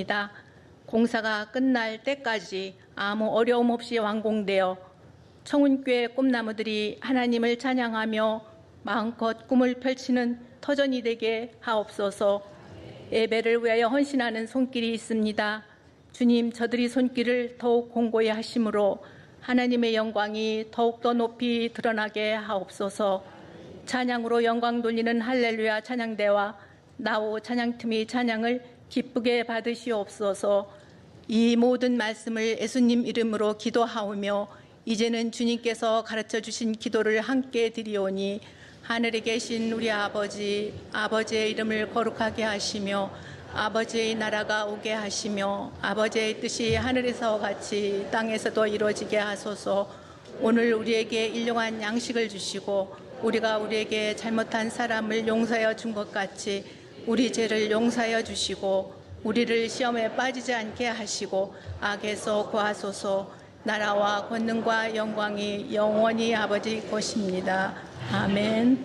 있습니다. 공사가 끝날 때까지 아무 어려움 없이 완공되어 청운교회 꿈나무들이 하나님을 찬양하며 마음껏 꿈을 펼치는 터전이 되게 하옵소서. 예배를 위하여 헌신하는 손길이 있습니다. 주님, 저들이 손길을 더욱 공고히 하심으로 하나님의 영광이 더욱더 높이 드러나게 하옵소서. 찬양으로 영광 돌리는 할렐루야 찬양대와 나오 찬양팀의 찬양을 기쁘게 받으시옵소서. 이 모든 말씀을 예수님 이름으로 기도하오며 이제는 주님께서 가르쳐 주신 기도를 함께 드리오니 하늘에 계신 우리 아버지, 아버지의 이름을 거룩하게 하시며 아버지의 나라가 오게 하시며 아버지의 뜻이 하늘에서 같이 땅에서도 이루어지게 하소서. 오늘 우리에게 일용할 양식을 주시고 우리가 우리에게 잘못한 사람을 용서하여 준 것 같이 우리 죄를 용서하여 주시고 우리를 시험에 빠지지 않게 하시고 악에서 구하소서. 나라와 권능과 영광이 영원히 아버지 것입니다. 아멘.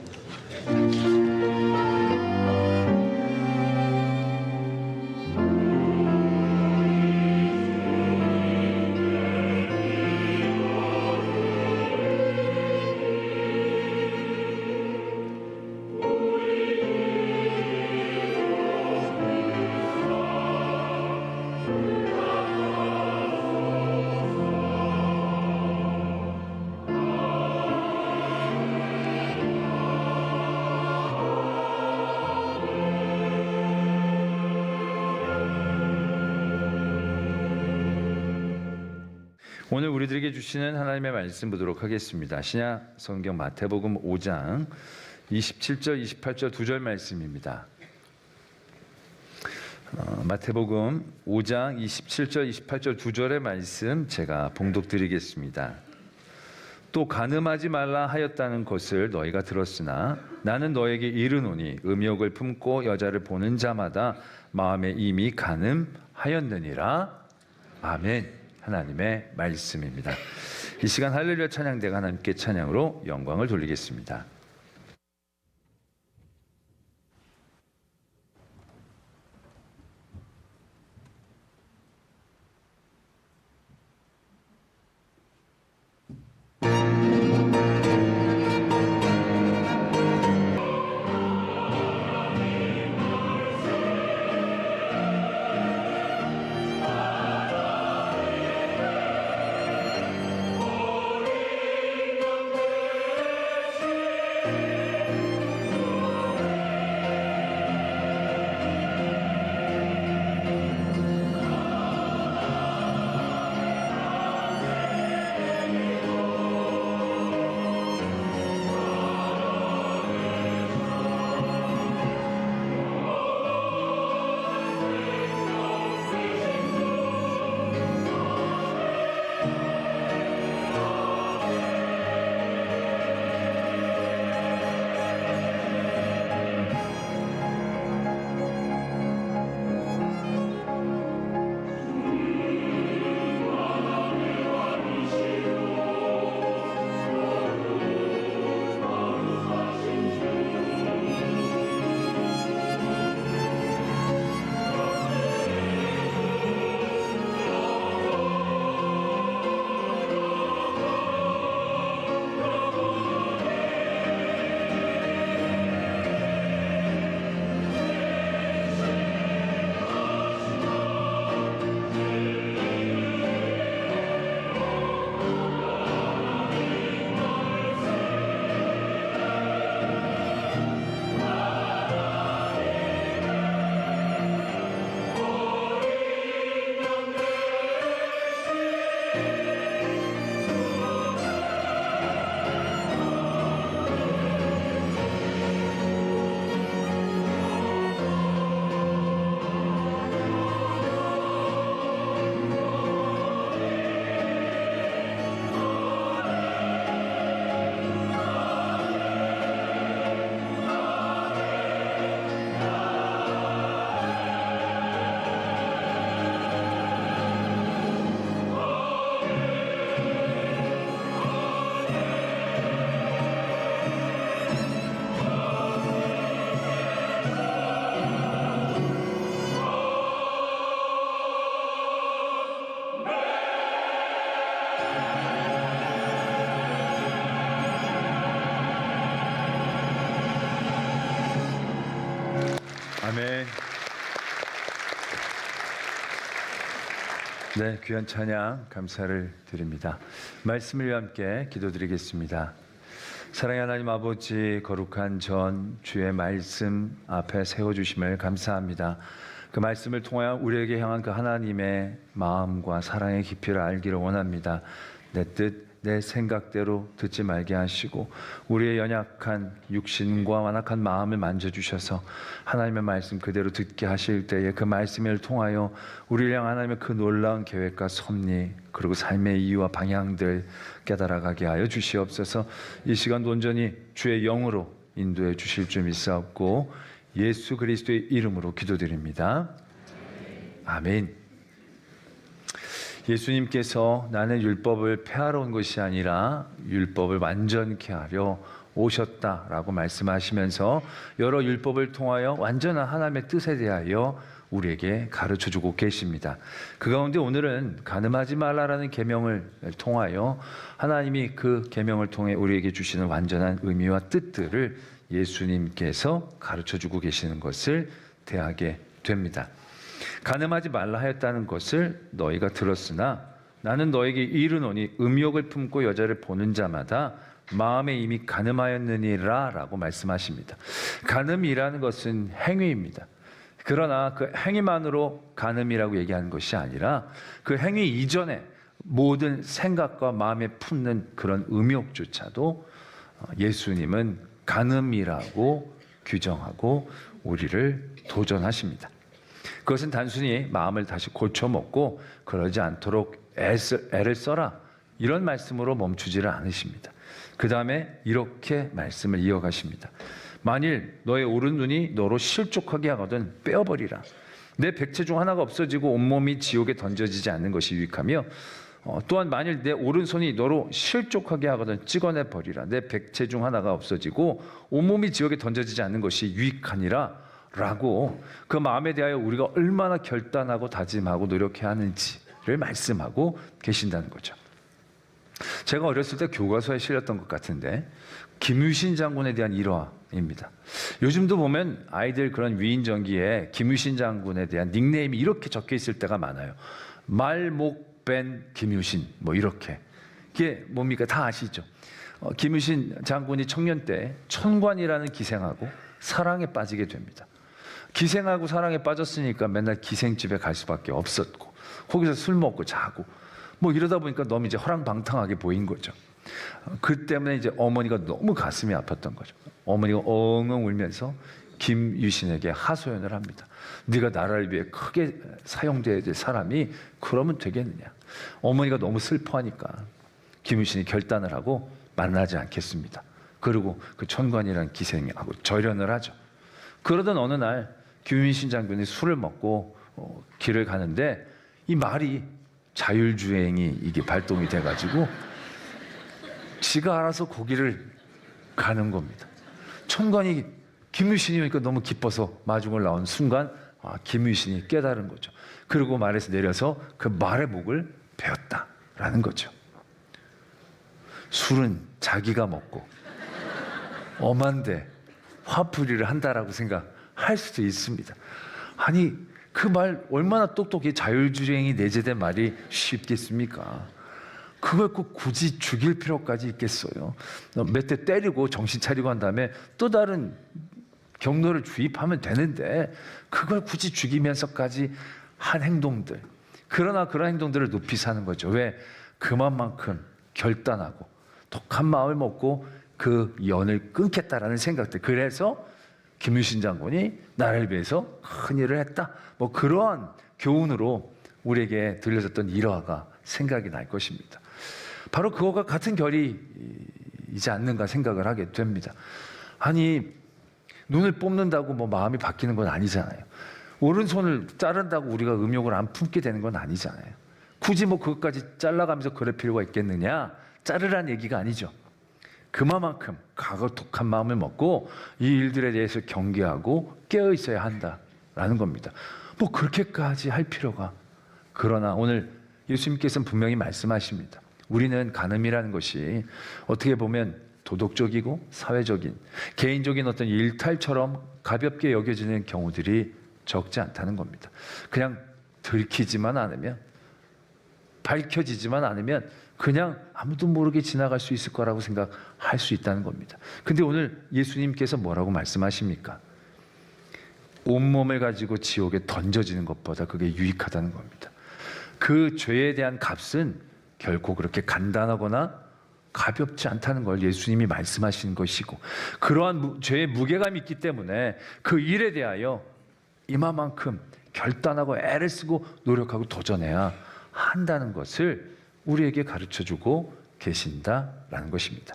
오늘 우리들에게 주시는 하나님의 말씀 보도록 하겠습니다. 신약 성경 마태복음 5장 27절 28절 2절 말씀입니다. 마태복음 5장 27절 28절 2절의 말씀 제가 봉독드리겠습니다. 또 간음하지 말라 하였다는 것을 너희가 들었으나 나는 너에게 이르노니 음욕을 품고 여자를 보는 자마다 마음에 이미 간음하였느니라. 아멘. 하나님의 말씀입니다. 이 시간 할렐루야 찬양대가 하나님께 찬양으로 영광을 돌리겠습니다. 네, 귀한 찬양 감사를 드립니다. 말씀을 위해 함께 기도드리겠습니다. 사랑의 하나님 아버지, 거룩한 전 주의 말씀 앞에 세워주심을 감사합니다. 그 말씀을 통하여 우리에게 향한 그 하나님의 마음과 사랑의 깊이를 알기를 원합니다. 내 뜻, 내 생각대로 듣지 말게 하시고 우리의 연약한 육신과 완악한 마음을 만져주셔서 하나님의 말씀 그대로 듣게 하실 때에 그 말씀을 통하여 우리를 향한 하나님의 그 놀라운 계획과 섭리 그리고 삶의 이유와 방향들 깨달아가게 하여 주시옵소서. 이 시간 온전히 주의 영으로 인도해 주실 줄 믿사옵고 예수 그리스도의 이름으로 기도드립니다. 아멘. 예수님께서 나는 율법을 폐하러 온 것이 아니라 율법을 완전케 하려 오셨다라고 말씀하시면서 여러 율법을 통하여 완전한 하나님의 뜻에 대하여 우리에게 가르쳐주고 계십니다. 그 가운데 오늘은 간음하지 말라라는 계명을 통하여 하나님이 그 계명을 통해 우리에게 주시는 완전한 의미와 뜻들을 예수님께서 가르쳐주고 계시는 것을 대하게 됩니다. 간음하지 말라 하였다는 것을 너희가 들었으나 나는 너에게 이르노니 음욕을 품고 여자를 보는 자마다 마음에 이미 간음하였느니라 라고 말씀하십니다. 간음이라는 것은 행위입니다. 그러나 그 행위만으로 간음이라고 얘기하는 것이 아니라 그 행위 이전에 모든 생각과 마음에 품는 그런 음욕조차도 예수님은 간음이라고 규정하고 우리를 도전하십니다. 그것은 단순히 마음을 다시 고쳐먹고 그러지 않도록 애를 써라 이런 말씀으로 멈추지를 않으십니다. 그 다음에 이렇게 말씀을 이어가십니다. 만일 너의 오른눈이 너로 실족하게 하거든 빼어버리라. 내 백체 중 하나가 없어지고 온몸이 지옥에 던져지지 않는 것이 유익하며 또한 만일 내 오른손이 너로 실족하게 하거든 찍어내버리라. 내 백체 중 하나가 없어지고 온몸이 지옥에 던져지지 않는 것이 유익하니라 라고 그 마음에 대하여 우리가 얼마나 결단하고 다짐하고 노력해야 하는지를 말씀하고 계신다는 거죠. 제가 어렸을 때 교과서에 실렸던 것 같은데 김유신 장군에 대한 일화입니다. 요즘도 보면 아이들 그런 위인전기에 김유신 장군에 대한 닉네임이 이렇게 적혀 있을 때가 많아요. 말목벤 김유신 뭐 이렇게. 이게 뭡니까? 다 아시죠? 김유신 장군이 청년 때 천관이라는 기생하고 사랑에 빠지게 됩니다. 기생하고 사랑에 빠졌으니까 맨날 기생집에 갈 수밖에 없었고 거기서 술 먹고 자고 뭐 이러다 보니까 너무 이제 허랑방탕하게 보인 거죠. 그 때문에 이제 어머니가 너무 가슴이 아팠던 거죠. 어머니가 엉엉 울면서 김유신에게 하소연을 합니다. 네가 나라를 위해 크게 사용돼야 될 사람이 그러면 되겠느냐. 어머니가 너무 슬퍼하니까 김유신이 결단을 하고 만나지 않겠습니다. 그리고 그 천관이라는 기생하고 절연을 하죠. 그러던 어느 날 김유신 장군이 술을 먹고 길을 가는데 이 말이 자율주행이 이게 발동이 돼가지고 지가 알아서 거기를 가는 겁니다. 천관이 김유신이 오니까 너무 기뻐서 마중을 나온 순간 김유신이 깨달은 거죠. 그리고 말에서 내려서 그 말의 목을 베었다라는 거죠. 술은 자기가 먹고 엄한데 화풀이를 한다라고 생각할 수도 있습니다. 아니 그 말 얼마나 똑똑히 자율주행이 내재된 말이 쉽겠습니까? 그걸 꼭 굳이 죽일 필요까지 있겠어요? 몇 대 때리고 정신 차리고 한 다음에 또 다른 경로를 주입하면 되는데 그걸 굳이 죽이면서까지 한 행동들. 그러나 그런 행동들을 높이 사는 거죠. 왜? 그만큼 결단하고 독한 마음을 먹고 그 연을 끊겠다라는 생각들. 그래서 김유신 장군이 나라를 위해서 큰 일을 했다. 뭐 그러한 교훈으로 우리에게 들려졌던 일화가 생각이 날 것입니다. 바로 그거가 같은 결이이지 않는가 생각을 하게 됩니다. 아니 눈을 뽑는다고 뭐 마음이 바뀌는 건 아니잖아요. 오른손을 자른다고 우리가 음욕을 안 품게 되는 건 아니잖아요. 굳이 뭐 그것까지 잘라가면서 그럴 필요가 있겠느냐? 자르란 얘기가 아니죠. 그만큼 독한 마음을 먹고 이 일들에 대해서 경계하고 깨어 있어야 한다라는 겁니다. 뭐 그렇게까지 할 필요가. 그러나 오늘 예수님께서는 분명히 말씀하십니다. 우리는 간음이라는 것이 어떻게 보면 도덕적이고 사회적인 개인적인 어떤 일탈처럼 가볍게 여겨지는 경우들이 적지 않다는 겁니다. 그냥 들키지만 않으면 밝혀지지만 않으면 그냥 아무도 모르게 지나갈 수 있을 거라고 생각할 수 있다는 겁니다. 근데 오늘 예수님께서 뭐라고 말씀하십니까? 온몸을 가지고 지옥에 던져지는 것보다 그게 유익하다는 겁니다. 그 죄에 대한 값은 결코 그렇게 간단하거나 가볍지 않다는 걸 예수님이 말씀하시는 것이고, 그러한 죄의 무게감이 있기 때문에 그 일에 대하여 이마만큼 결단하고 애를 쓰고 노력하고 도전해야 한다는 것을 우리에게 가르쳐주고 계신다라는 것입니다.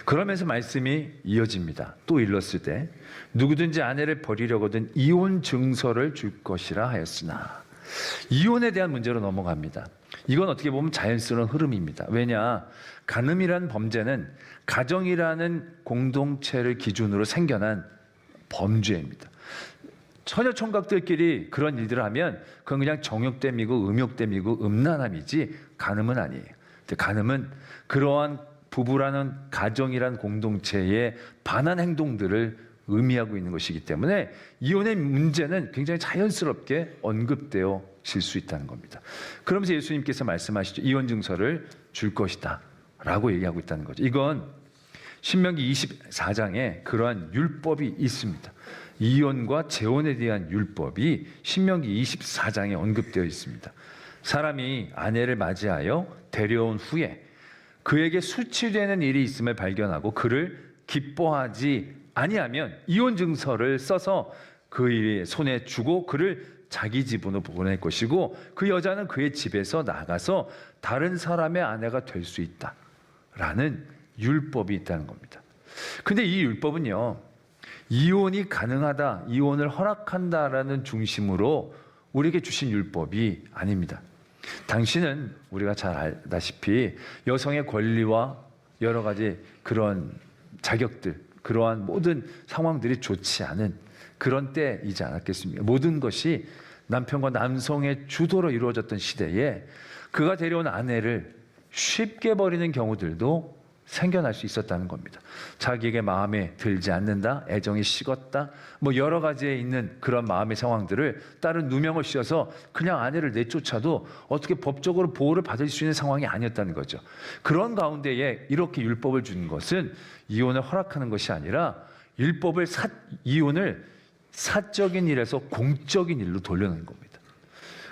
그러면서 말씀이 이어집니다. 또 일렀을 때 누구든지 아내를 버리려거든 이혼 증서를 줄 것이라 하였으나, 이혼에 대한 문제로 넘어갑니다. 이건 어떻게 보면 자연스러운 흐름입니다. 왜냐, 간음이라는 범죄는 가정이라는 공동체를 기준으로 생겨난 범죄입니다. 처녀 총각들끼리 그런 일들을 하면 그건 그냥 정욕됨이고 음욕됨이고 음란함이지 간음은 아니에요. 간음은 그러한 부부라는 가정이라는 공동체에 반한 행동들을 의미하고 있는 것이기 때문에 이혼의 문제는 굉장히 자연스럽게 언급되어질 수 있다는 겁니다. 그러면서 예수님께서 말씀하시죠. 이혼 증서를 줄 것이다 라고 얘기하고 있다는 거죠. 이건 신명기 24장에 그러한 율법이 있습니다. 이혼과 재혼에 대한 율법이 신명기 24장에 언급되어 있습니다. 사람이 아내를 맞이하여 데려온 후에 그에게 수치되는 일이 있음을 발견하고 그를 기뻐하지 아니하면 이혼 증서를 써서 그의 손에 주고 그를 자기 집으로 보낼 것이고, 그 여자는 그의 집에서 나가서 다른 사람의 아내가 될 수 있다라는 율법이 있다는 겁니다. 근데 이 율법은요, 이혼이 가능하다, 이혼을 허락한다라는 중심으로 우리에게 주신 율법이 아닙니다. 당신은 우리가 잘 알다시피 여성의 권리와 여러 가지 그런 자격들, 그러한 모든 상황들이 좋지 않은 그런 때이지 않았겠습니까? 모든 것이 남편과 남성의 주도로 이루어졌던 시대에 그가 데려온 아내를 쉽게 버리는 경우들도 생겨날 수 있었다는 겁니다. 자기에게 마음에 들지 않는다, 애정이 식었다, 뭐 여러 가지에 있는 그런 마음의 상황들을 다른 누명을 씌워서 그냥 아내를 내쫓아도 어떻게 법적으로 보호를 받을 수 있는 상황이 아니었다는 거죠. 그런 가운데에 이렇게 율법을 주는 것은 이혼을 허락하는 것이 아니라 이혼을 사적인 일에서 공적인 일로 돌려놓는 겁니다.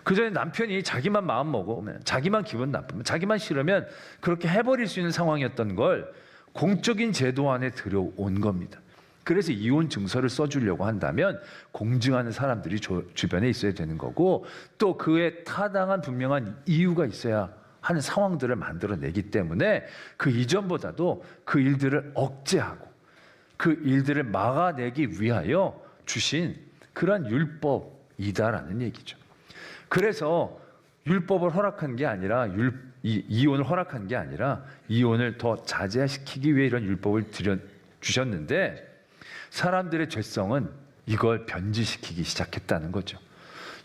그전에 남편이 자기만 마음 먹으면, 자기만 기분 나쁘면, 자기만 싫으면 그렇게 해버릴 수 있는 상황이었던 걸 공적인 제도 안에 들여온 겁니다. 그래서 이혼 증서를 써주려고 한다면 공증하는 사람들이 주변에 있어야 되는 거고, 또 그에 타당한 분명한 이유가 있어야 하는 상황들을 만들어내기 때문에 그 이전보다도 그 일들을 억제하고 그 일들을 막아내기 위하여 주신 그런 율법이다라는 얘기죠. 그래서 율법을 허락한 게 아니라 이혼을 허락한 게 아니라 이혼을 더 자제시키기 위해 이런 율법을 주셨는데, 사람들의 죄성은 이걸 변질시키기 시작했다는 거죠.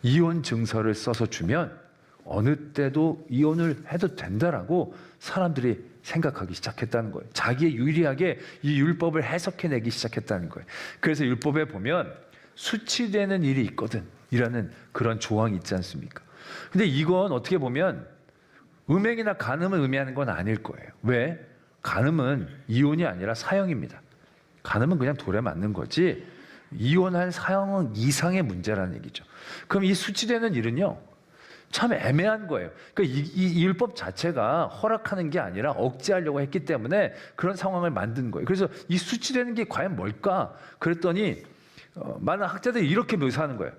이혼 증서를 써서 주면 어느 때도 이혼을 해도 된다라고 사람들이 생각하기 시작했다는 거예요. 자기에 유리하게 이 율법을 해석해내기 시작했다는 거예요. 그래서 율법에 보면 수치되는 일이 있거든 이라는 그런 조항이 있지 않습니까? 근데 이건 어떻게 보면 음행이나 간음을 의미하는 건 아닐 거예요. 왜? 간음은 이혼이 아니라 사형입니다. 간음은 그냥 돌에 맞는 거지 이혼한 사형은 이상의 문제라는 얘기죠. 그럼 이 수치되는 일은요, 참 애매한 거예요. 그러니까 이 율법 자체가 허락하는 게 아니라 억제하려고 했기 때문에 그런 상황을 만든 거예요. 그래서 이 수치되는 게 과연 뭘까? 그랬더니 많은 학자들이 이렇게 묘사하는 거예요.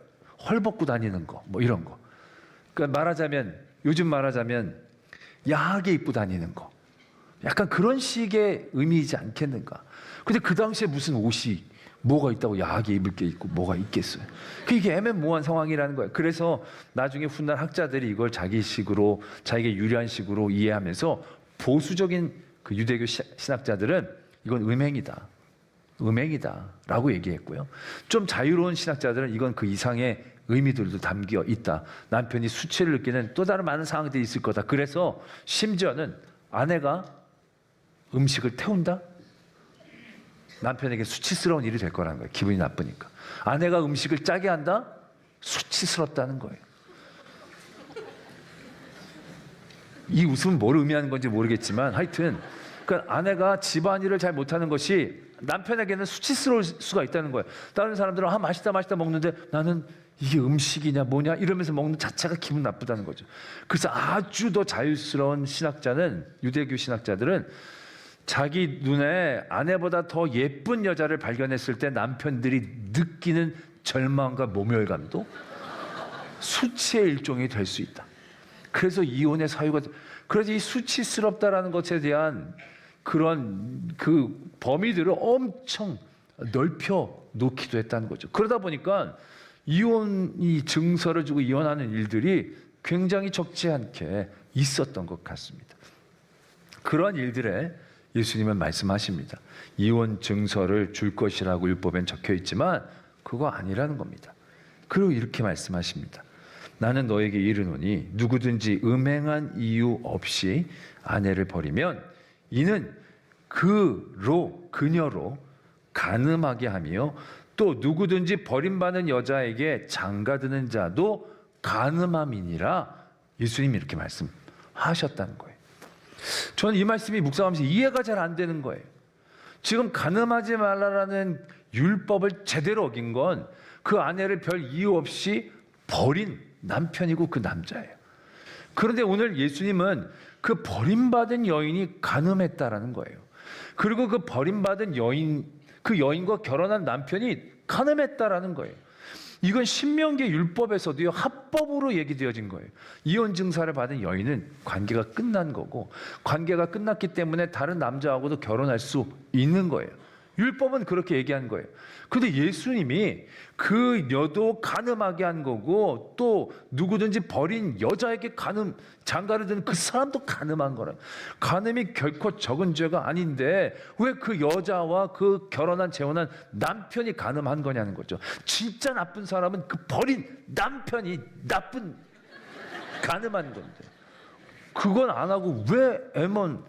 헐벗고 다니는 거, 뭐 이런 거. 그러니까 요즘 말하자면 야하게 입고 다니는 거. 약간 그런 식의 의미이지 않겠는가. 근데 그 당시에 무슨 옷이 뭐가 있다고 야하게 입을 게 있고 뭐가 있겠어요. 이게 애매모호한 상황이라는 거예요. 그래서 나중에 훌륭한 학자들이 이걸 자기식으로, 자기에게 유리한 식으로 이해하면서 보수적인 그 유대교 신학자들은 이건 음행이다 라고 얘기했고요. 좀 자유로운 신학자들은 이건 그 이상의 의미들도 담겨 있다. 남편이 수치를 느끼는 또 다른 많은 상황들이 있을 거다. 그래서 심지어는 아내가 음식을 태운다? 남편에게 수치스러운 일이 될 거라는 거예요. 기분이 나쁘니까. 아내가 음식을 짜게 한다? 수치스럽다는 거예요. 이 웃음은 뭘 의미하는 건지 모르겠지만 하여튼 그러니까 아내가 집안일을 잘 못하는 것이 남편에게는 수치스러울 수가 있다는 거예요. 다른 사람들은 맛있다 먹는데 나는 이게 음식이냐 뭐냐 이러면서 먹는 자체가 기분 나쁘다는 거죠. 그래서 아주 더 자유스러운 신학자는, 유대교 신학자들은 자기 눈에 아내보다 더 예쁜 여자를 발견했을 때 남편들이 느끼는 절망과 모멸감도 수치의 일종이 될 수 있다. 그래서 이혼의 사유가, 그래서 이 수치스럽다라는 것에 대한 그런 그 범위들을 엄청 넓혀 놓기도 했다는 거죠. 그러다 보니까 이혼이 증서를 주고 이혼하는 일들이 굉장히 적지 않게 있었던 것 같습니다. 그런 일들에 예수님은 말씀하십니다. 이혼 증서를 줄 것이라고 율법엔 적혀 있지만 그거 아니라는 겁니다. 그리고 이렇게 말씀하십니다. 나는 너에게 이르노니 누구든지 음행한 이유 없이 아내를 버리면 이는 그녀로 간음하게 하며 또 누구든지 버림받는 여자에게 장가드는 자도 간음함이니라. 예수님이 이렇게 말씀하셨다는 거예요. 저는 이 말씀이 묵상하면서 이해가 잘 안 되는 거예요. 지금 간음하지 말라라는 율법을 제대로 어긴 건 그 아내를 별 이유 없이 버린 남편이고 그 남자예요. 그런데 오늘 예수님은 그 버림받은 여인이 간음했다라는 거예요. 그리고 그 버림받은 여인, 그 여인과 결혼한 남편이 간음했다라는 거예요. 이건 신명기 율법에서도요, 합법으로 얘기되어진 거예요. 이혼 증서를 받은 여인은 관계가 끝난 거고, 관계가 끝났기 때문에 다른 남자하고도 결혼할 수 있는 거예요. 율법은 그렇게 얘기한 거예요. 근데 예수님이 그 여도 간음하게 한 거고, 또 누구든지 버린 여자에게 장가를 든 그 사람도 간음한 거라. 간음이 결코 적은 죄가 아닌데 왜 그 여자와 그 결혼한 재혼한 남편이 간음한 거냐는 거죠. 진짜 나쁜 사람은 그 버린 남편이 나쁜 간음한 건데, 그건 안 하고 왜 애먼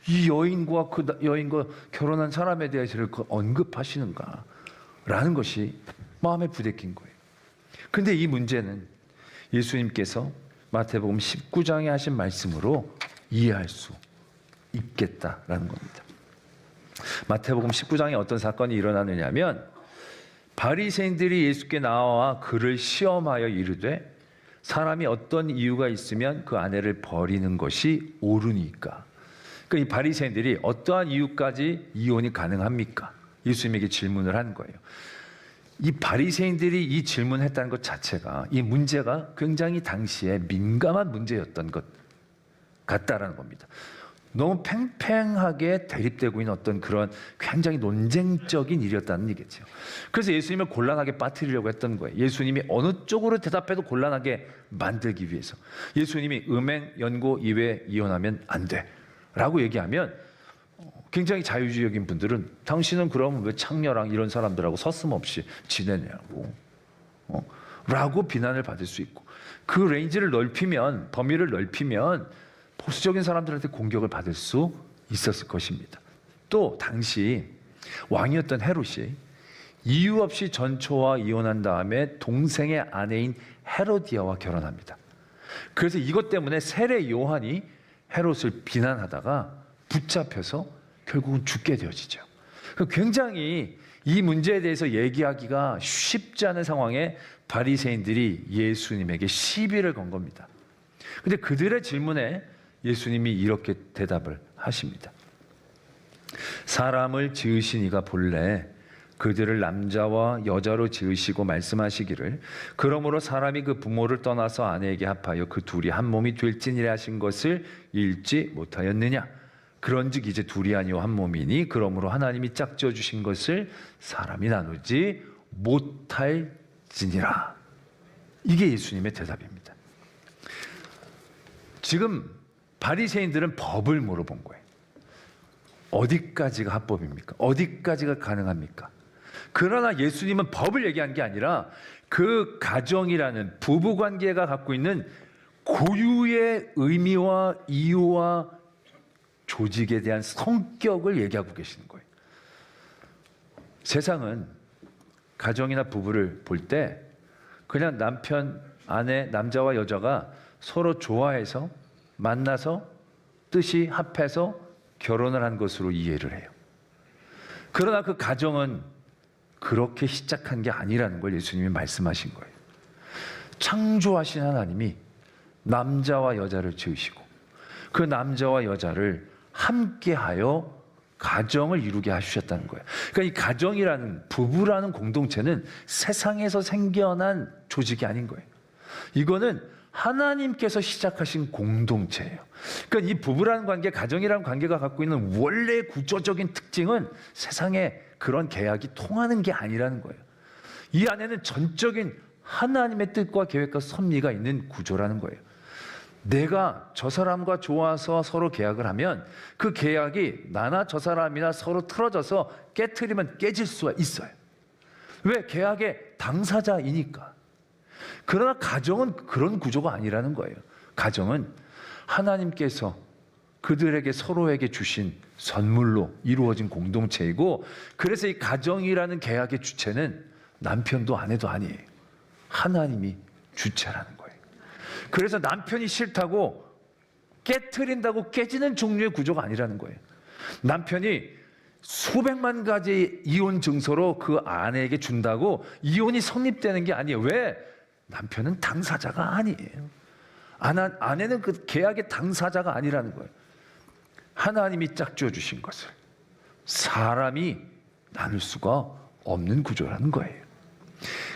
이 여인과 그 여인과 결혼한 사람에 대해서 언급하시는가 라는 것이 마음에 부대낀 거예요. 근데 이 문제는 예수님께서 마태복음 19장에 하신 말씀으로 이해할 수 있겠다라는 겁니다. 마태복음 19장에 어떤 사건이 일어나느냐면, 바리새인들이 예수께 나와 그를 시험하여 이르되 사람이 어떤 이유가 있으면 그 아내를 버리는 것이 옳으니까. 그러니까 이 바리새인들이 어떠한 이유까지 이혼이 가능합니까? 예수님에게 질문을 한 거예요. 이 바리새인들이 이 질문했다는 것 자체가, 이 문제가 굉장히 당시에 민감한 문제였던 것 같다라는 겁니다. 너무 팽팽하게 대립되고 있는 어떤 그런 굉장히 논쟁적인 일이었다는 얘기죠. 그래서 예수님을 곤란하게 빠뜨리려고 했던 거예요. 예수님이 어느 쪽으로 대답해도 곤란하게 만들기 위해서. 예수님이 음행, 연고 이외에 이혼하면 안 돼 라고 얘기하면 굉장히 자유주의적인 분들은 당신은 그럼 왜 창녀랑 이런 사람들하고 서슴없이 지내냐고 라고 비난을 받을 수 있고, 그 레인지를 넓히면, 범위를 넓히면 보수적인 사람들한테 공격을 받을 수 있었을 것입니다. 또 당시 왕이었던 헤롯이 이유 없이 전초와 이혼한 다음에 동생의 아내인 헤로디아와 결혼합니다. 그래서 이것 때문에 세례 요한이 헤롯을 비난하다가 붙잡혀서 결국은 죽게 되어지죠. 굉장히 이 문제에 대해서 얘기하기가 쉽지 않은 상황에 바리새인들이 예수님에게 시비를 건 겁니다. 근데 그들의 질문에 예수님이 이렇게 대답을 하십니다. 사람을 지으신 이가 본래 그들을 남자와 여자로 지으시고 말씀하시기를 그러므로 사람이 그 부모를 떠나서 아내에게 합하여 그 둘이 한 몸이 될지니라 하신 것을 읽지 못하였느냐. 그런즉 이제 둘이 아니요 한 몸이니 그러므로 하나님이 짝지어 주신 것을 사람이 나누지 못할지니라. 이게 예수님의 대답입니다. 지금 바리새인들은 법을 물어본 거예요. 어디까지가 합법입니까? 어디까지가 가능합니까? 그러나 예수님은 법을 얘기한 게 아니라 그 가정이라는 부부관계가 갖고 있는 고유의 의미와 이유와 조직에 대한 성격을 얘기하고 계시는 거예요. 세상은 가정이나 부부를 볼 때 그냥 남편, 아내, 남자와 여자가 서로 좋아해서 만나서 뜻이 합해서 결혼을 한 것으로 이해를 해요. 그러나 그 가정은 그렇게 시작한 게 아니라는 걸 예수님이 말씀하신 거예요. 창조하신 하나님이 남자와 여자를 지으시고 그 남자와 여자를 함께하여 가정을 이루게 하셨다는 거예요. 그러니까 이 가정이라는, 부부라는 공동체는 세상에서 생겨난 조직이 아닌 거예요. 이거는 하나님께서 시작하신 공동체예요. 그러니까 이 부부라는 관계, 가정이라는 관계가 갖고 있는 원래 구조적인 특징은 세상에 그런 계약이 통하는 게 아니라는 거예요. 이 안에는 전적인 하나님의 뜻과 계획과 섭리가 있는 구조라는 거예요. 내가 저 사람과 좋아서 서로 계약을 하면 그 계약이 나나 저 사람이나 서로 틀어져서 깨트리면 깨질 수가 있어요. 왜? 계약의 당사자이니까. 그러나 가정은 그런 구조가 아니라는 거예요. 가정은 하나님께서 그들에게 서로에게 주신 선물로 이루어진 공동체이고, 그래서 이 가정이라는 계약의 주체는 남편도 아내도 아니에요. 하나님이 주체라는 거예요. 그래서 남편이 싫다고 깨트린다고 깨지는 종류의 구조가 아니라는 거예요. 남편이 수백만 가지 이혼 증서로 그 아내에게 준다고 이혼이 성립되는 게 아니에요. 왜? 남편은 당사자가 아니에요. 아내는 그 계약의 당사자가 아니라는 거예요. 하나님이 짝지어 주신 것을 사람이 나눌 수가 없는 구조라는 거예요.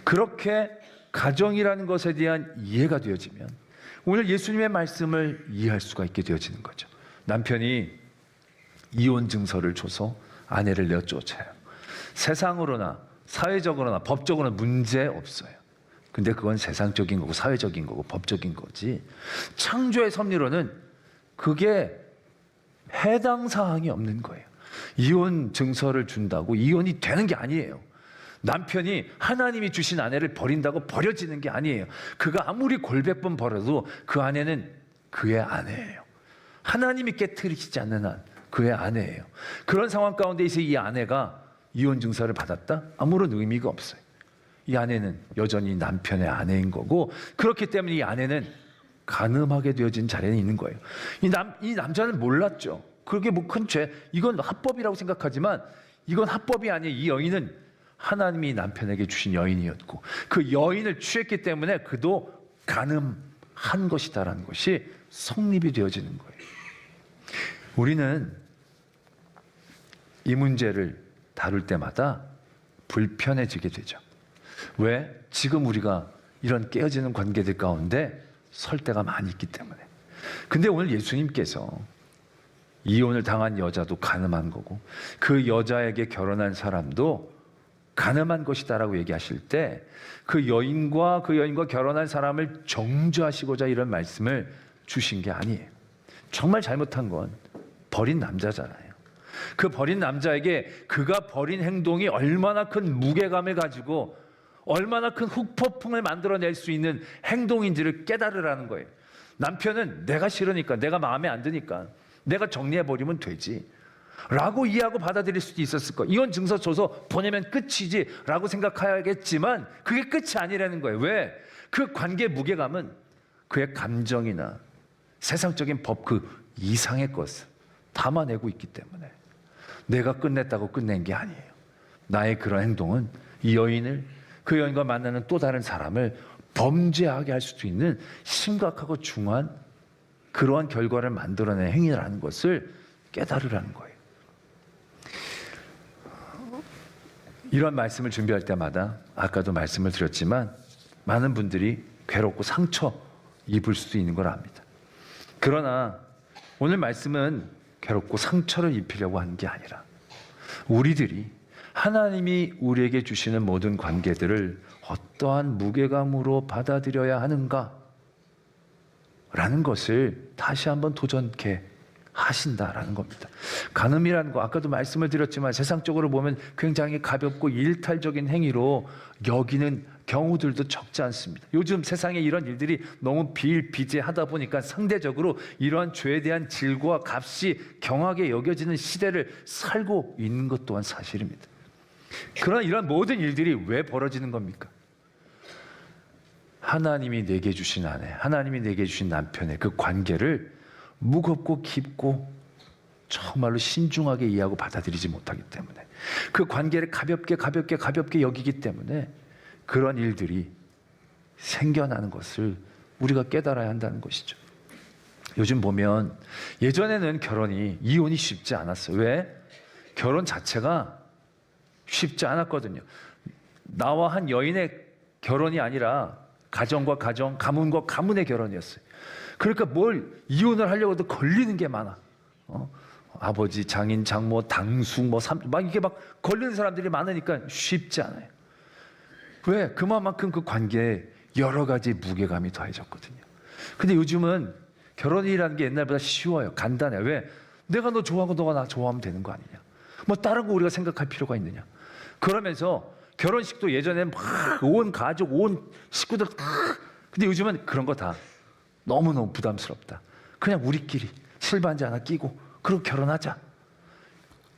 그렇게 가정이라는 것에 대한 이해가 되어지면 오늘 예수님의 말씀을 이해할 수가 있게 되어지는 거죠. 남편이 이혼 증서를 줘서 아내를 내쫓아요. 세상으로나 사회적으로나 법적으로는 문제 없어요. 근데 그건 세상적인 거고 사회적인 거고 법적인 거지, 창조의 섭리로는 그게 해당 사항이 없는 거예요. 이혼 증서를 준다고 이혼이 되는 게 아니에요. 남편이 하나님이 주신 아내를 버린다고 버려지는 게 아니에요. 그가 아무리 골백번 버려도 그 아내는 그의 아내예요. 하나님이 깨트리시지 않는 한 그의 아내예요. 그런 상황 가운데에서 이 아내가 이혼 증서를 받았다? 아무런 의미가 없어요. 이 아내는 여전히 남편의 아내인 거고, 그렇기 때문에 이 아내는 간음하게 되어진 자리에 있는 거예요. 이 남자는 몰랐죠. 그게 뭐 큰 죄, 이건 합법이라고 생각하지만 이건 합법이 아니에요. 이 여인은 하나님이 남편에게 주신 여인이었고 그 여인을 취했기 때문에 그도 간음한 것이다라는 것이 성립이 되어지는 거예요. 우리는 이 문제를 다룰 때마다 불편해지게 되죠. 왜? 지금 우리가 이런 깨어지는 관계들 가운데 설 때가 많이 있기 때문에. 근데 오늘 예수님께서 이혼을 당한 여자도 간음한 거고 그 여자에게 결혼한 사람도 간음한 것이다라고 얘기하실 때 그 여인과 결혼한 사람을 정죄하시고자 이런 말씀을 주신 게 아니에요. 정말 잘못한 건 버린 남자잖아요. 그 버린 남자에게 그가 버린 행동이 얼마나 큰 무게감을 가지고 얼마나 큰 후폭풍을 만들어낼 수 있는 행동인지를 깨달으라는 거예요. 남편은 내가 싫으니까, 내가 마음에 안 드니까 내가 정리해버리면 되지 라고 이해하고 받아들일 수도 있었을 거예요. 이혼 증서 줘서 보내면 끝이지 라고 생각하겠지만 그게 끝이 아니라는 거예요. 왜? 그 관계의 무게감은 그의 감정이나 세상적인 법 그 이상의 것을 담아내고 있기 때문에 내가 끝냈다고 끝낸 게 아니에요. 나의 그런 행동은 이 여인을, 그 여인과 만나는 또 다른 사람을 범죄하게 할 수도 있는 심각하고 중한 그러한 결과를 만들어낸 행위라는 것을 깨달으라는 거예요. 이런 말씀을 준비할 때마다 아까도 말씀을 드렸지만 많은 분들이 괴롭고 상처 입을 수도 있는 걸 압니다. 그러나 오늘 말씀은 괴롭고 상처를 입히려고 하는 게 아니라 우리들이 하나님이 우리에게 주시는 모든 관계들을 어떠한 무게감으로 받아들여야 하는가 라는 것을 다시 한번 도전케 하신다라는 겁니다. 간음이라는 거 아까도 말씀을 드렸지만 세상적으로 보면 굉장히 가볍고 일탈적인 행위로 여기는 경우들도 적지 않습니다. 요즘 세상에 이런 일들이 너무 비일비재하다 보니까 상대적으로 이러한 죄에 대한 질과 값이 경하게 여겨지는 시대를 살고 있는 것 또한 사실입니다. 그러나 이런 모든 일들이 왜 벌어지는 겁니까? 하나님이 내게 주신 아내, 하나님이 내게 주신 남편의 그 관계를 무겁고 깊고 정말로 신중하게 이해하고 받아들이지 못하기 때문에, 그 관계를 가볍게 여기기 때문에 그런 일들이 생겨나는 것을 우리가 깨달아야 한다는 것이죠. 요즘 보면 예전에는 이혼이 쉽지 않았어요. 왜? 결혼 자체가 쉽지 않았거든요. 나와 한 여인의 결혼이 아니라 가정과 가정, 가문과 가문의 결혼이었어요. 그러니까 뭘 이혼을 하려고 해도 걸리는 게 많아. 아버지, 장인, 장모, 당숙, 막 이게 막 걸리는 사람들이 많으니까 쉽지 않아요. 왜? 그만큼 그 관계에 여러 가지 무게감이 더해졌거든요. 근데 요즘은 결혼이라는 게 옛날보다 쉬워요. 간단해요. 왜? 내가 너 좋아하고 너가 나 좋아하면 되는 거 아니냐. 뭐 다른 거 우리가 생각할 필요가 있느냐. 그러면서 결혼식도 예전에 막 온 가족, 온 식구들 다. 근데 요즘은 그런 거 다 너무너무 부담스럽다. 그냥 우리끼리 실반지 하나 끼고 그리고 결혼하자.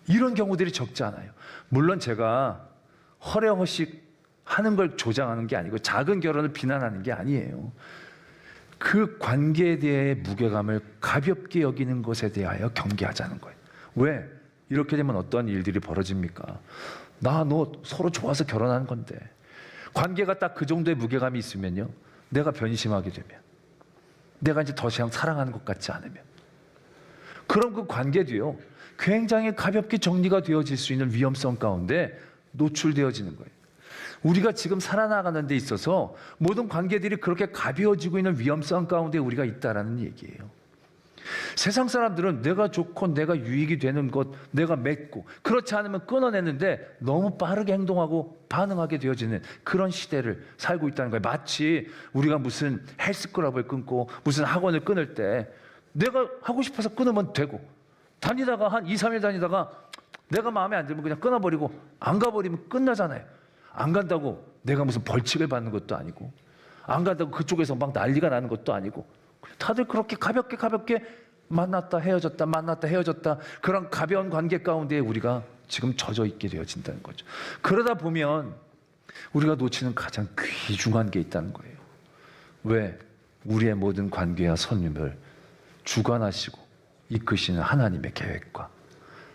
이런 경우들이 적지 않아요. 물론 제가 허례허식 하는 걸 조장하는 게 아니고 작은 결혼을 비난하는 게 아니에요. 그 관계에 대해 무게감을 가볍게 여기는 것에 대하여 경계하자는 거예요. 왜? 이렇게 되면 어떤 일들이 벌어집니까? 나 너 서로 좋아서 결혼한 건데 관계가 딱 그 정도의 무게감이 있으면요, 내가 변심하게 되면, 내가 이제 더 이상 사랑하는 것 같지 않으면, 그럼 그 관계도요 굉장히 가볍게 정리가 되어질 수 있는 위험성 가운데 노출되어지는 거예요. 우리가 지금 살아나가는 데 있어서 모든 관계들이 그렇게 가벼워지고 있는 위험성 가운데 우리가 있다라는 얘기예요. 세상 사람들은 내가 좋고 내가 유익이 되는 것, 내가 맺고, 그렇지 않으면 끊어내는데 너무 빠르게 행동하고 반응하게 되어지는 그런 시대를 살고 있다는 거예요. 마치 우리가 무슨 헬스클럽을 끊고 무슨 학원을 끊을 때 내가 하고 싶어서 끊으면 되고, 다니다가 한 2, 3일 다니다가 내가 마음에 안 들면 그냥 끊어버리고 안 가버리면 끝나잖아요. 안 간다고 내가 무슨 벌칙을 받는 것도 아니고, 안 간다고 그쪽에서 막 난리가 나는 것도 아니고, 다들 그렇게 가볍게 만났다 헤어졌다 그런 가벼운 관계 가운데 우리가 지금 젖어 있게 되어진다는 거죠. 그러다 보면 우리가 놓치는 가장 귀중한 게 있다는 거예요. 왜? 우리의 모든 관계와 선임을 주관하시고 이끄시는 하나님의 계획과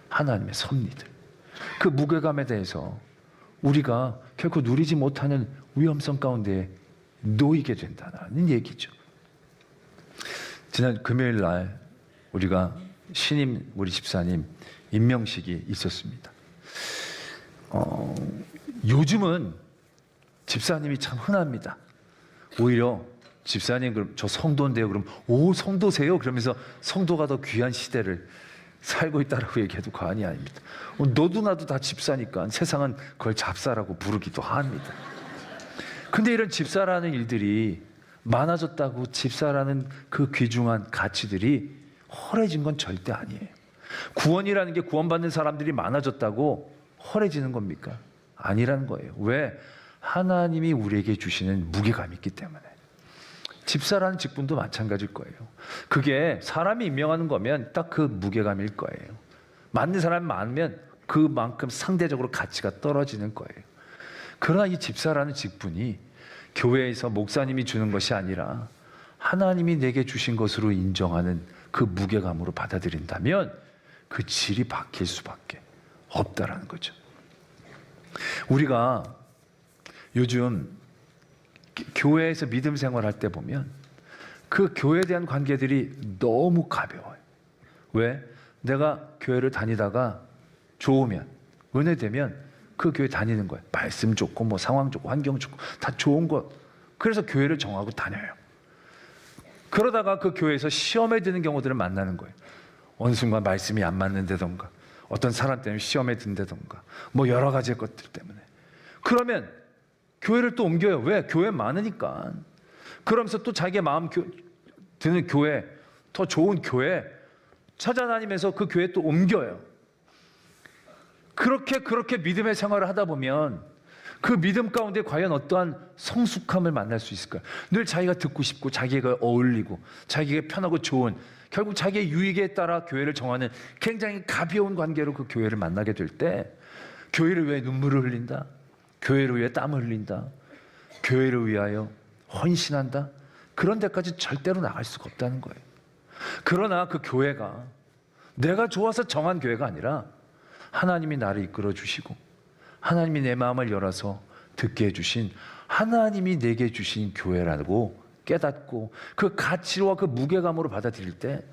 하나님의 섭리들, 그 무게감에 대해서 우리가 결코 누리지 못하는 위험성 가운데 놓이게 된다는 얘기죠. 지난 금요일 날 우리가 신임 우리 집사님 임명식이 있었습니다. 요즘은 집사님이 참 흔합니다. 오히려 집사님 그럼 저 성도인데요, 그럼 오 성도세요? 그러면서 성도가 더 귀한 시대를 살고 있다라고 얘기해도 과언이 아닙니다. 너도 나도 다 집사니까 세상은 그걸 잡사라고 부르기도 합니다. 근데 이런 집사라는 일들이 많아졌다고 집사라는 그 귀중한 가치들이 허해진 건 절대 아니에요. 구원이라는 게 구원받는 사람들이 많아졌다고 허해지는 겁니까? 아니라는 거예요. 왜? 하나님이 우리에게 주시는 무게감이 있기 때문에. 집사라는 직분도 마찬가지일 거예요. 그게 사람이 임명하는 거면 딱 그 무게감일 거예요. 맞는 사람이 많으면 그만큼 상대적으로 가치가 떨어지는 거예요. 그러나 이 집사라는 직분이 교회에서 목사님이 주는 것이 아니라 하나님이 내게 주신 것으로 인정하는 그 무게감으로 받아들인다면 그 질이 바뀔 수밖에 없다라는 거죠. 우리가 요즘 교회에서 믿음 생활할 때 보면 그 교회에 대한 관계들이 너무 가벼워요. 왜? 내가 교회를 다니다가 좋으면, 은혜되면 그 교회 다니는 거예요. 말씀 좋고 뭐 상황 좋고 환경 좋고 다 좋은 것. 그래서 교회를 정하고 다녀요. 그러다가 그 교회에서 시험에 드는 경우들을 만나는 거예요. 어느 순간 말씀이 안 맞는다던가, 어떤 사람 때문에 시험에 든다던가, 뭐 여러 가지 것들 때문에. 그러면 교회를 또 옮겨요. 왜? 교회 많으니까. 그러면서 또 자기의 마음 드는 교회, 더 좋은 교회 찾아다니면서 그 교회 또 옮겨요. 그렇게 믿음의 생활을 하다 보면 그 믿음 가운데 과연 어떠한 성숙함을 만날 수 있을까요? 늘 자기가 듣고 싶고 자기가 어울리고 자기가 편하고 좋은, 결국 자기의 유익에 따라 교회를 정하는 굉장히 가벼운 관계로 그 교회를 만나게 될 때 교회를 위해 눈물을 흘린다, 교회를 위해 땀을 흘린다, 교회를 위하여 헌신한다, 그런 데까지 절대로 나갈 수가 없다는 거예요. 그러나 그 교회가 내가 좋아서 정한 교회가 아니라 하나님이 나를 이끌어 주시고 하나님이 내 마음을 열어서 듣게 해주신 하나님이 내게 주신 교회라고 깨닫고 그 가치와 그 무게감으로 받아들일 때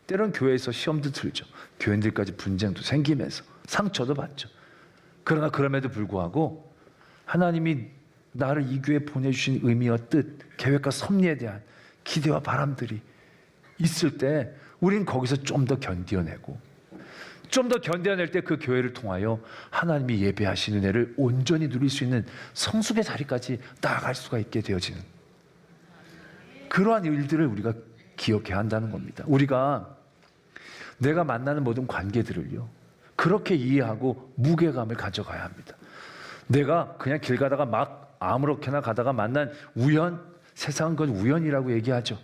때론 교회에서 시험도 들죠. 교인들까지 분쟁도 생기면서 상처도 받죠. 그러나 그럼에도 불구하고 하나님이 나를 이 교회에 보내주신 의미와 뜻, 계획과 섭리에 대한 기대와 바람들이 있을 때 우린 거기서 좀 더 견뎌내고 좀 더 견뎌낼 때 그 교회를 통하여 하나님이 예배하신 은혜를 온전히 누릴 수 있는 성숙의 자리까지 나아갈 수가 있게 되어지는 그러한 일들을 우리가 기억해야 한다는 겁니다. 우리가 내가 만나는 모든 관계들을요 그렇게 이해하고 무게감을 가져가야 합니다. 내가 그냥 길 가다가 막 아무렇게나 가다가 만난 우연, 세상은 그건 우연이라고 얘기하죠.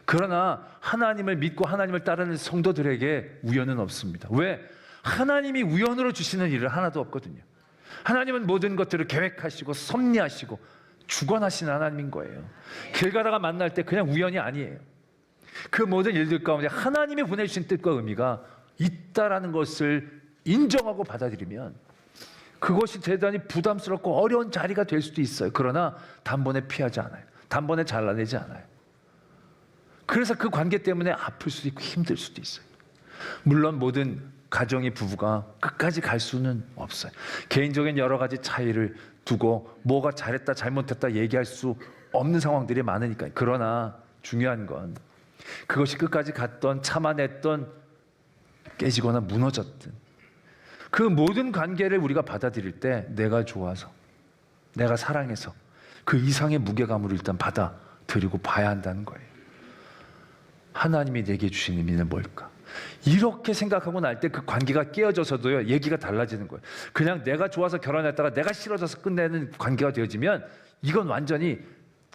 그러나 하나님을 믿고 하나님을 따르는 성도들에게 우연은 없습니다. 왜? 하나님이 우연으로 주시는 일은 하나도 없거든요. 하나님은 모든 것들을 계획하시고 섭리하시고 주관하시는 하나님인 거예요. 길 가다가 만날 때 그냥 우연이 아니에요. 그 모든 일들 가운데 하나님이 보내주신 뜻과 의미가 있다라는 것을 인정하고 받아들이면 그것이 대단히 부담스럽고 어려운 자리가 될 수도 있어요. 그러나 단번에 피하지 않아요. 단번에 잘라내지 않아요. 그래서 그 관계 때문에 아플 수도 있고 힘들 수도 있어요. 물론 모든 가정의 부부가 끝까지 갈 수는 없어요. 개인적인 여러 가지 차이를 두고 뭐가 잘했다 잘못했다 얘기할 수 없는 상황들이 많으니까요. 그러나 중요한 건 그것이 끝까지 갔던 참아냈던 깨지거나 무너졌든 그 모든 관계를 우리가 받아들일 때 내가 좋아서 내가 사랑해서 그 이상의 무게감으로 일단 받아들이고 봐야 한다는 거예요. 하나님이 내게 주신 의미는 뭘까? 이렇게 생각하고 날 때 그 관계가 깨어져서도요 얘기가 달라지는 거예요. 그냥 내가 좋아서 결혼했다가 내가 싫어져서 끝내는 관계가 되어지면 이건 완전히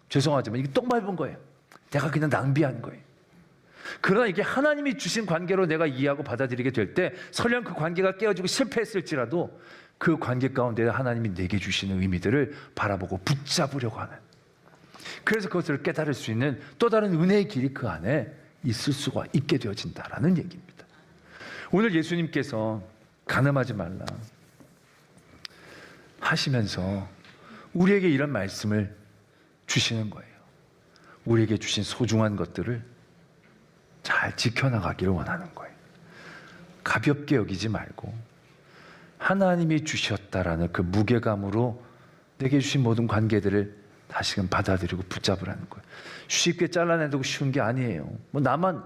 죄송하지만 이게 똥 밟은 거예요. 내가 그냥 낭비한 거예요. 그러나 이게 하나님이 주신 관계로 내가 이해하고 받아들이게 될 때 설령 그 관계가 깨어지고 실패했을지라도 그 관계 가운데 하나님이 내게 주시는 의미들을 바라보고 붙잡으려고 하는, 그래서 그것을 깨달을 수 있는 또 다른 은혜의 길이 그 안에 있을 수가 있게 되어진다라는 얘기입니다. 오늘 예수님께서 간음하지 말라 하시면서 우리에게 이런 말씀을 주시는 거예요. 우리에게 주신 소중한 것들을 잘 지켜나가기를 원하는 거예요. 가볍게 여기지 말고 하나님이 주셨다라는 그 무게감으로 내게 주신 모든 관계들을 다시금 받아들이고 붙잡으라는 거예요. 쉽게 잘라내도 쉬운 게 아니에요. 뭐 나만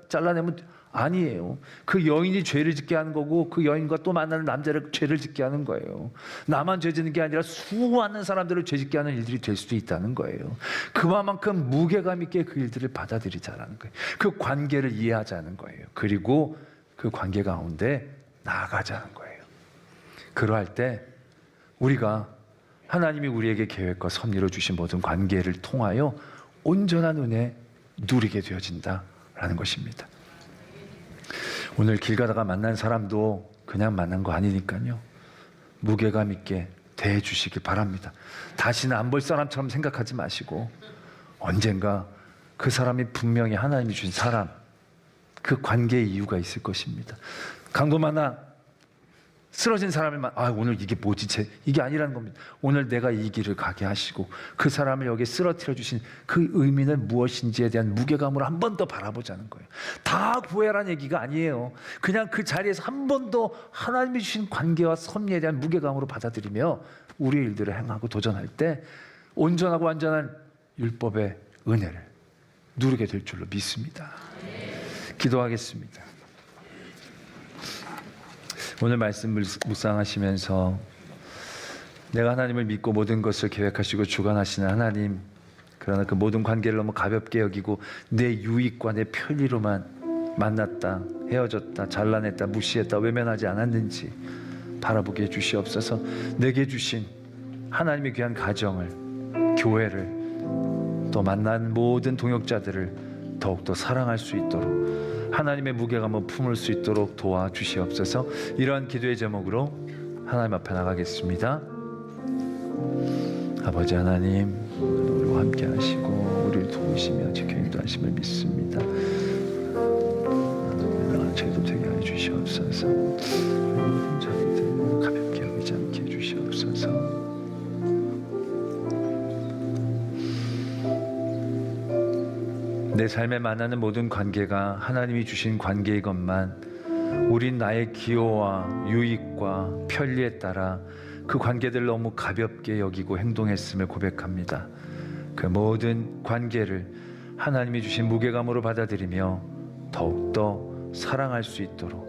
잘라내면 아니에요. 그 여인이 죄를 짓게 하는 거고 그 여인과 또 만나는 남자를 죄를 짓게 하는 거예요. 나만 죄 짓는 게 아니라 수많은 사람들을 죄 짓게 하는 일들이 될 수도 있다는 거예요. 그만큼 무게감 있게 그 일들을 받아들이자라는 거예요. 그 관계를 이해하자는 거예요. 그리고 그 관계 가운데 나아가자는 거예요. 그러할 때 우리가 하나님이 우리에게 계획과 섭리로 주신 모든 관계를 통하여 온전한 은혜 누리게 되어진다라는 것입니다. 오늘 길 가다가 만난 사람도 그냥 만난 거 아니니까요. 무게감 있게 대해 주시길 바랍니다. 다시는 안 볼 사람처럼 생각하지 마시고 언젠가 그 사람이 분명히 하나님이 주신 사람, 그 관계의 이유가 있을 것입니다. 강도 만나 쓰러진 사람을 오늘 이게 뭐지? 이게 아니라는 겁니다. 오늘 내가 이 길을 가게 하시고 그 사람을 여기에 쓰러뜨려 주신 그 의미는 무엇인지에 대한 무게감으로 한 번 더 바라보자는 거예요. 다 구해라는 얘기가 아니에요. 그냥 그 자리에서 한 번 더 하나님이 주신 관계와 섭리에 대한 무게감으로 받아들이며 우리의 일들을 행하고 도전할 때 온전하고 완전한 율법의 은혜를 누리게 될 줄로 믿습니다. 기도하겠습니다. 오늘 말씀을 묵상하시면서 내가 하나님을 믿고 모든 것을 계획하시고 주관하시는 하나님, 그러나 그 모든 관계를 너무 가볍게 여기고 내 유익과 내 편리로만 만났다, 헤어졌다, 잘라냈다, 무시했다, 외면하지 않았는지 바라보게 해주시옵소서. 내게 주신 하나님의 귀한 가정을, 교회를, 또 만난 모든 동역자들을 더욱더 사랑할 수 있도록 하나님의 무게감을 품을 수 있도록 도와주시옵소서. 이러한 기도의 제목으로 하나님 앞에 나가겠습니다. 아버지 하나님, 우리와 함께 하시고 우리를 도우시며 지켜 인도하심을 믿습니다. 모든 저희들 되게 하여 주시옵소서. 모든 저희들 가볍게 여기지 않게 해 주시옵소서. 내 삶에 만나는 모든 관계가 하나님이 주신 관계이건만 우린 나의 기호와 유익과 편리에 따라 그 관계들 너무 가볍게 여기고 행동했음을 고백합니다. 그 모든 관계를 하나님이 주신 무게감으로 받아들이며 더욱더 사랑할 수 있도록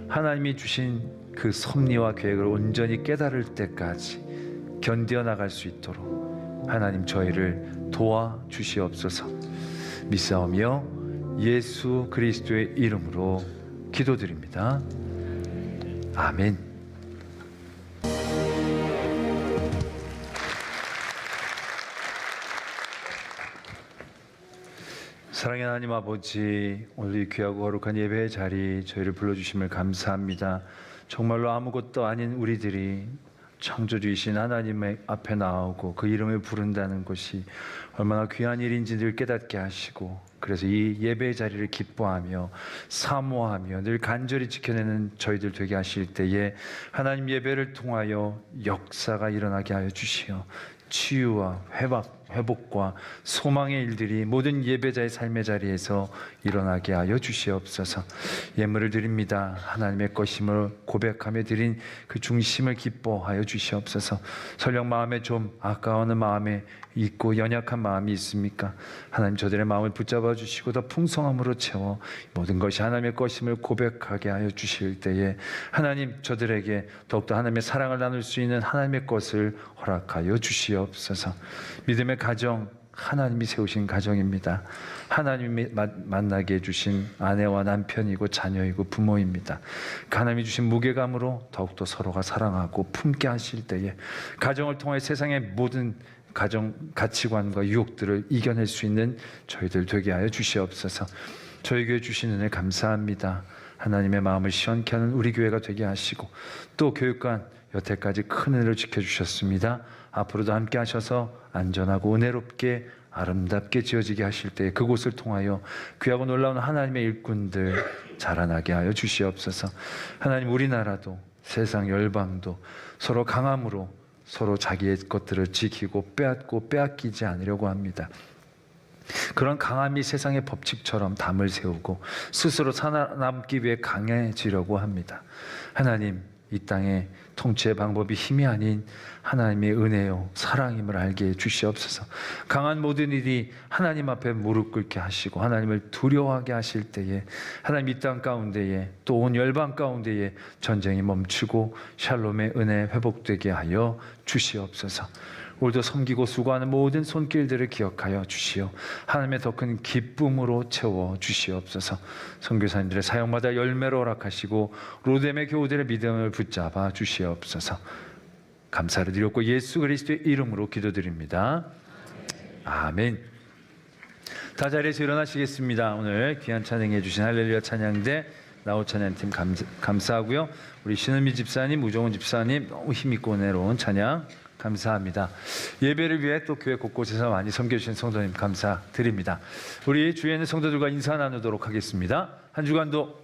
하나님이 주신 그 섭리와 계획을 온전히 깨달을 때까지 견뎌 나갈 수 있도록 하나님 저희를 도와주시옵소서. 믿사오며 예수 그리스도의 이름으로 기도드립니다. 아멘. 사랑의 하나님 아버지, 오늘 이 귀하고 거룩한 예배의 자리 저희를 불러주심을 감사합니다. 정말로 아무것도 아닌 우리들이 창조주이신 하나님의 앞에 나오고 그 이름을 부른다는 것이 얼마나 귀한 일인지 늘 깨닫게 하시고, 그래서 이 예배의 자리를 기뻐하며 사모하며 늘 간절히 지켜내는 저희들 되게 하실 때에 하나님 예배를 통하여 역사가 일어나게 하여 주시어 치유와 회복과 소망의 일들이 모든 예배자의 삶의 자리에서 일어나게 하여 주시옵소서. 예물을 드립니다. 하나님의 것임을 고백하며 드린 그 중심을 기뻐하여 주시옵소서. 설령 마음에 좀 아까워하는 마음에 있고 연약한 마음이 있습니까? 하나님 저들의 마음을 붙잡아 주시고 더 풍성함으로 채워 모든 것이 하나님의 것임을 고백하게 하여 주실 때에 하나님 저들에게 더욱더 하나님의 사랑을 나눌 수 있는 하나님의 것을 허락하여 주시옵소서. 믿음의 가정, 하나님이 세우신 가정입니다. 하나님이 만나게 해주신 아내와 남편이고 자녀이고 부모입니다. 하나님이 주신 무게감으로 더욱더 서로가 사랑하고 품게 하실 때에 가정을 통해 세상의 모든 가정 가치관과 유혹들을 이겨낼 수 있는 저희들 되게 하여 주시옵소서. 저희 교회 주신 은혜 감사합니다. 하나님의 마음을 시원케 하는 우리 교회가 되게 하시고 또 교육관 여태까지 큰 은혜를 지켜주셨습니다. 앞으로도 함께 하셔서 안전하고 은혜롭게 아름답게 지어지게 하실 때 그곳을 통하여 귀하고 놀라운 하나님의 일꾼들 자라나게 하여 주시옵소서. 하나님 우리나라도 세상 열방도 서로 강함으로 서로 자기의 것들을 지키고 빼앗고 빼앗기지 않으려고 합니다. 그런 강함이 세상의 법칙처럼 담을 세우고 스스로 살아남기 위해 강해지려고 합니다. 하나님 이 땅의 통치의 방법이 힘이 아닌 하나님의 은혜요 사랑임을 알게 해 주시옵소서. 강한 모든 일이 하나님 앞에 무릎 꿇게 하시고 하나님을 두려워하게 하실 때에 하나님 이 땅 가운데에 또 온 열방 가운데에 전쟁이 멈추고 샬롬의 은혜 회복되게 하여 주시옵소서. 오늘도 섬기고 수고하는 모든 손길들을 기억하여 주시오. 하나님의 더 큰 기쁨으로 채워 주시옵소서. 선교사님들의 사역마다 열매로 허락하시고 로뎀의 교우들의 믿음을 붙잡아 주시옵소서. 감사를 드렸고 예수 그리스도의 이름으로 기도드립니다. 아멘. 다 자리에서 일어나시겠습니다. 오늘 귀한 찬양해 주신 할렐루야 찬양대 나우 찬양팀 감사하고요. 우리 신은미 집사님, 우정훈 집사님 너무 힘있고 은혜로운 찬양 감사합니다. 예배를 위해 또 교회 곳곳에서 많이 섬겨주신 성도님 감사드립니다. 우리 주위에 있는 성도들과 인사 나누도록 하겠습니다. 한 주간도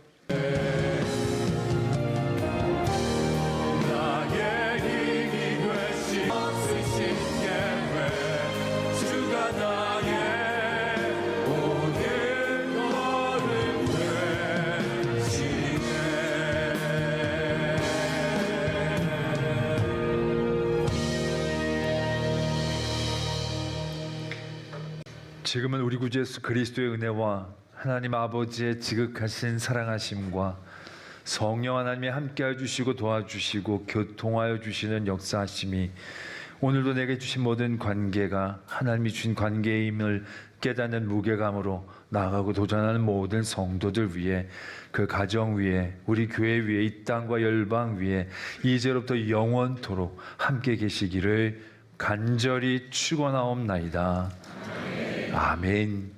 지금은 우리 구주 예수 그리스도의 은혜와 하나님 아버지의 지극하신 사랑하심과 성령 하나님이 함께하여 주시고 도와주시고 교통하여 주시는 역사하심이 오늘도 내게 주신 모든 관계가 하나님이 주신 관계임을 깨닫는 무게감으로 나아가고 도전하는 모든 성도들 위해 그 가정 위에 우리 교회 위에 이 땅과 열방 위에 이제로부터 영원토록 함께 계시기를 간절히 축원하옵나이다. 아멘.